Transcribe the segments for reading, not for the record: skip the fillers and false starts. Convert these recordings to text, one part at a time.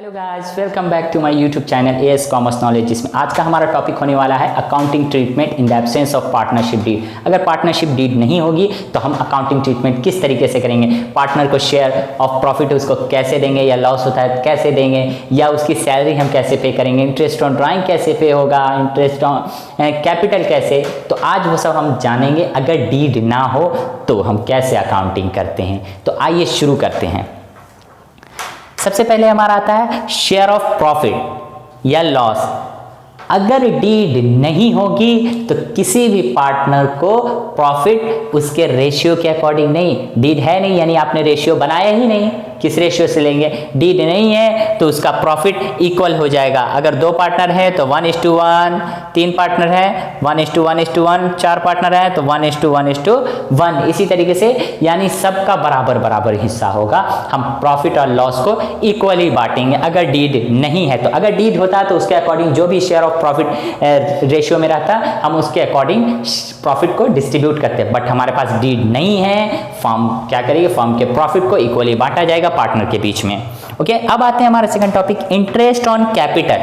Hello guys, welcome back to my YouTube channel AS commerce knowledge. जिसमें आज का हमारा टॉपिक होने वाला है accounting treatment in the absence of partnership deed. अगर पार्टनरशिप डीड नहीं होगी तो हम अकाउंटिंग ट्रीटमेंट किस तरीके से करेंगे, पार्टनर को शेयर ऑफ प्रॉफिट उसको कैसे देंगे, या लॉस होता है कैसे देंगे, या उसकी सैलरी हम कैसे पे करेंगे, इंटरेस्ट ऑन ड्राइंग कैसे पे होगा, इंटरेस्ट ऑन कैपिटल कैसे। तो आज वो सब हम जानेंगे। अगर डीड ना हो तो हम कैसे अकाउंटिंग करते हैं। तो आइए शुरू करते हैं। सबसे पहले हमारा आता है शेयर ऑफ प्रॉफिट या लॉस। अगर डीड नहीं होगी तो किसी भी पार्टनर को प्रॉफिट उसके रेशियो के अकॉर्डिंग नहीं, डीड है नहीं यानी आपने रेशियो बनाया ही नहीं, किस रेशियो से लेंगे। डीड नहीं है तो उसका प्रॉफिट इक्वल हो जाएगा। अगर 2 पार्टनर है तो 1:1, 3 पार्टनर है 1:1:1, 4 पार्टनर है तो 1:1:1। इसी तरीके से यानी सबका बराबर बराबर हिस्सा होगा। हम प्रॉफिट और लॉस को इक्वली बांटेंगे अगर डीड नहीं है तो। अगर डीड होता है तो उसके अकॉर्डिंग जो भी शेयर ऑफ प्रॉफिट रेशियो में रहता हम उसके अकॉर्डिंग प्रॉफिट को डिस्ट्रीब्यूट करते हैं। बट हमारे पास डीड नहीं है, फर्म क्या करेगी, फर्म के प्रॉफिट को इक्वली बांटा जाएगा पार्टनर के बीच में। ओके, अब आते हैं हमारा second topic, interest on capital.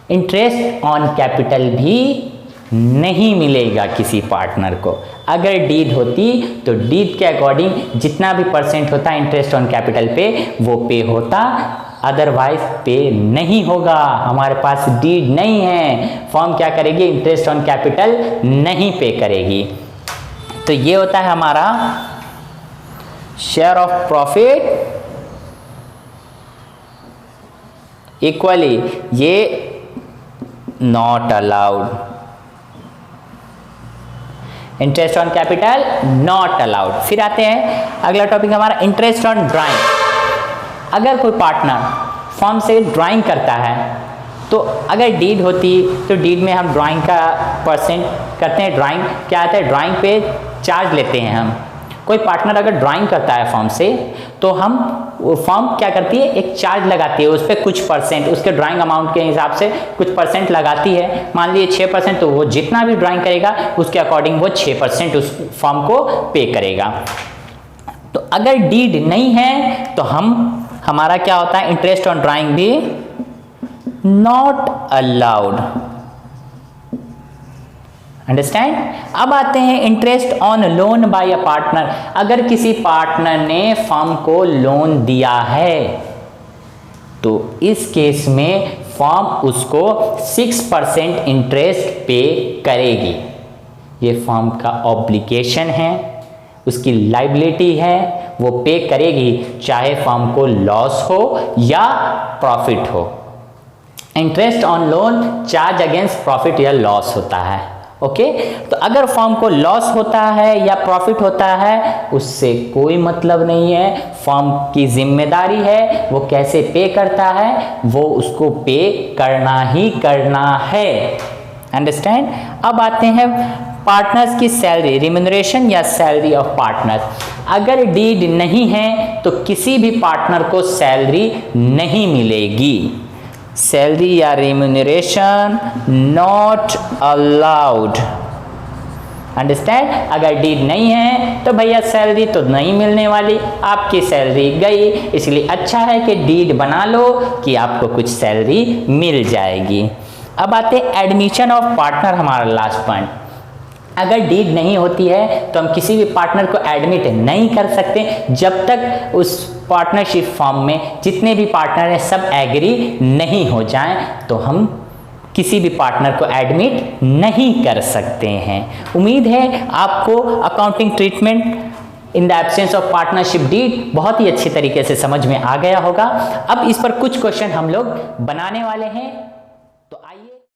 Interest on capital भी नहीं मिलेगा किसी पार्टनर को। अगर डीड होती तो डीड के अकॉर्डिंग जितना भी परसेंट होता है इंटरेस्ट ऑन कैपिटल पे वो पे होता, अदरवाइज पे नहीं होगा। हमारे पास डीड नहीं है, फर्म क्या करेगी, इंटरेस्ट ऑन कैपिटल नहीं पे करेगी। तो ये होता है हमारा शेयर ऑफ प्रॉफिट इक्वली, ये not allowed. Interest on capital not allowed. फिर आते हैं अगला टॉपिक हमारा इंटरेस्ट ऑन ड्राइंग। अगर कोई पार्टनर फर्म से ड्राइंग करता है तो अगर डीड होती तो डीड में हम ड्राइंग का परसेंट करते हैं। ड्राइंग क्या आता है, ड्राइंग पे चार्ज लेते हैं हम। कोई पार्टनर अगर ड्राइंग करता है फर्म से तो हम फर्म क्या करती है, एक चार्ज लगाती है, उस पर कुछ परसेंट उसके ड्राइंग अमाउंट के हिसाब से कुछ परसेंट लगाती है। मान लीजिए 6%, तो वो जितना भी ड्राइंग करेगा उसके अकॉर्डिंग वो 6% उस फर्म को पे करेगा। तो अगर डीड नहीं है तो हमारा क्या होता है, इंटरेस्ट ऑन ड्राइंग भी नॉट अलाउड। अंडरस्टैंड। अब आते हैं interest on loan by a partner. अगर किसी पार्टनर ने फर्म को लोन दिया है तो इस केस में फर्म उसको 6% इंटरेस्ट पे करेगी। ये फर्म का ऑब्लिगेशन है, उसकी लाइबिलिटी है, वो पे करेगी चाहे फर्म को लॉस हो या प्रॉफिट हो। Interest on loan charge against profit या लॉस होता है। ओके, तो अगर फर्म को लॉस होता है या प्रॉफिट होता है उससे कोई मतलब नहीं है, फर्म की जिम्मेदारी है वो कैसे पे करता है, वो उसको पे करना ही करना है। अंडरस्टैंड। अब आते हैं पार्टनर्स की सैलरी, रिम्यूनरेशन या सैलरी ऑफ पार्टनर्स। अगर डीड नहीं है तो किसी भी पार्टनर को सैलरी नहीं मिलेगी। सैलरी या रिम्यूनरेशन नॉट अलाउड। अंडरस्टैंड। अगर डीड नहीं है तो भैया सैलरी तो नहीं मिलने वाली, आपकी सैलरी गई। इसलिए अच्छा है कि डीड बना लो कि आपको कुछ सैलरी मिल जाएगी। अब आते एडमिशन ऑफ पार्टनर, हमारा लास्ट पॉइंट। अगर डीड नहीं होती है तो हम किसी भी पार्टनर को एडमिट नहीं कर सकते जब तक उस पार्टनरशिप फर्म में जितने भी पार्टनर हैं सब एग्री नहीं हो जाएं, तो हम किसी भी पार्टनर को एडमिट नहीं कर सकते हैं। उम्मीद है आपको accounting treatment in the absence of partnership deed बहुत ही अच्छी तरीके से समझ में आ गया होगा। अब इस पर कुछ क्वेश्चन हम लोग बनाने वाले हैं।